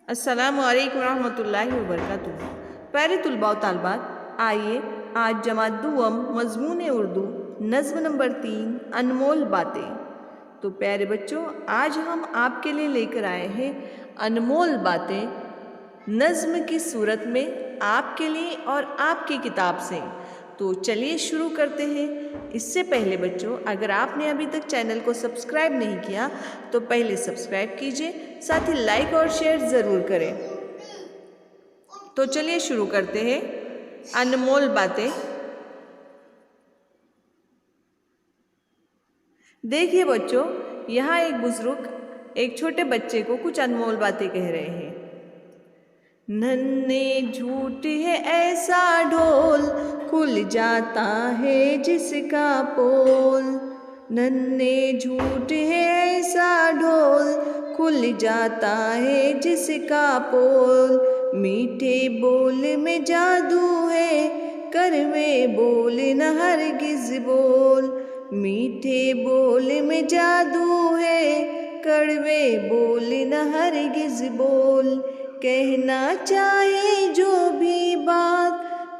अस्सलामु अलैकुम रहमतुल्लाहि व बरकातुहू। प्यारे तुलबा व तालबात, आइए आज जमात दुअम मज़मून उर्दू नज़्म नंबर 3 अनमोल बातें। तो प्यारे बच्चों, आज हम आपके लिए लेकर आए हैं अनमोल बातें नज़्म की सूरत में, आपके लिए और आपकी किताब से। तो चलिए शुरू करते हैं। इससे पहले बच्चों, अगर आपने अभी तक चैनल को सब्सक्राइब नहीं किया तो पहले सब्सक्राइब कीजिए, साथ ही लाइक और शेयर ज़रूर करें। तो चलिए शुरू करते हैं अनमोल बातें। देखिए बच्चों, यहाँ एक बुजुर्ग एक छोटे बच्चे को कुछ अनमोल बातें कह रहे हैं। नन्हे झूठ है ऐसा ढोल, खुल जाता है जिसका पोल। नन्हे झूठ है ऐसा ढोल, खुल जाता है जिसका पोल। मीठे बोल में जादू है, कड़वे बोल न हरगिज़ बोल। मीठे बोल में जादू है, कड़वे बोल न हरगिज़ बोल। कहना चाहे जो भी बात,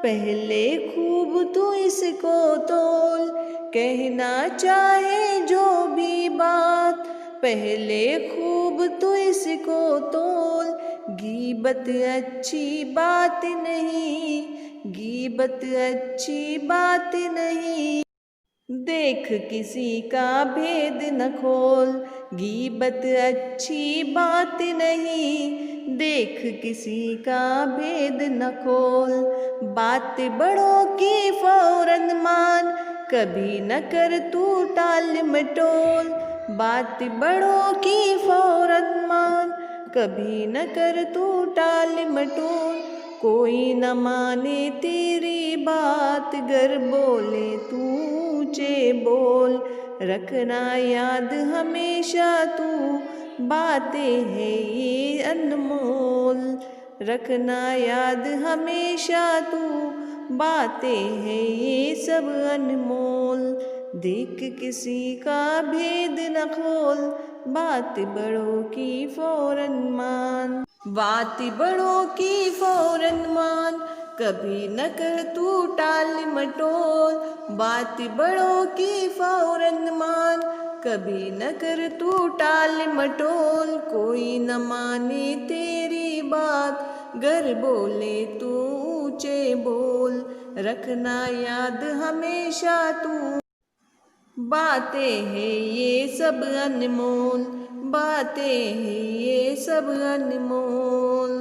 पहले खूब तू इसको तोल। कहना चाहे जो भी बात, पहले खूब तू इसको तोल। गीबत अच्छी बात नहीं, गीबत अच्छी बात नहीं, देख किसी का भेद न खोल। गीबत अच्छी बात नहीं, देख किसी का भेद न खोल। बात बड़ों की फौरन मान, कभी न कर तू टाल मटोल। बात बड़ों की फौरन मान, कभी न कर तू टाल मटोल। कोई न माने तेरी बात, गर बोले तू ऊंचे बोल। रखना याद हमेशा तू, बातें हैं ये अनमोल। रखना याद हमेशा तू, बातें हैं ये सब अनमोल। देख किसी का भेद न खोल, बात बड़ों की फौरन मान। बात बड़ों की फौरन मान, कभी न कर तू टाल मटोल। बात बड़ों की फौरन मान, कभी न कर तू टाल मटोल। कोई न माने तेरी बात, गर बोले तू ऊंचे बोल। रखना याद हमेशा तू, बातें हैं ये सब अनमोल। बातें हैं ये सब अनमोल।